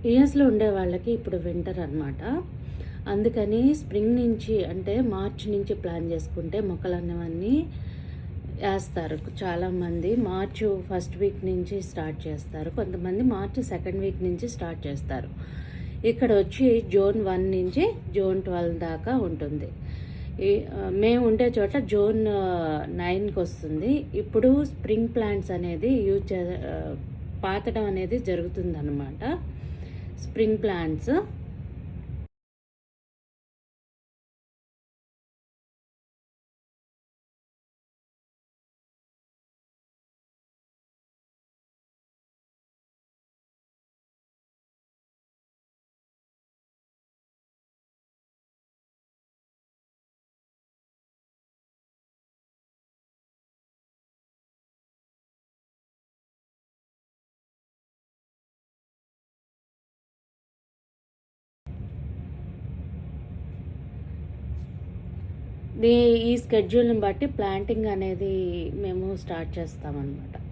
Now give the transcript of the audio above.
యూఎస్లో ఉండే వాళ్ళకి ఇప్పుడు వింటర్ అనమాట. అందుకని స్ప్రింగ్ నుంచి అంటే మార్చి నుంచి ప్లాన్ చేసుకుంటే మొక్కలు అనేవన్నీ వేస్తారు. చాలామంది మార్చ్ ఫస్ట్ వీక్ నుంచి స్టార్ట్ చేస్తారు, కొంతమంది మార్చ్ సెకండ్ వీక్ నుంచి స్టార్ట్ చేస్తారు. ఇక్కడ వచ్చి జూన్ 1 నుంచి జూన్ 12 దాకా ఉంటుంది. మేము ఉండే చోట జూన్ 9కి వస్తుంది. ఇప్పుడు స్ప్రింగ్ ప్లాంట్స్ అనేది పాతడం అనేది జరుగుతుందన్నమాట. స్ప్రింగ్ ప్లాంట్స్ ఈ స్కెడ్యూల్ని బట్టి ప్లాంటింగ్ అనేది మేము స్టార్ట్ చేస్తామన్నమాట.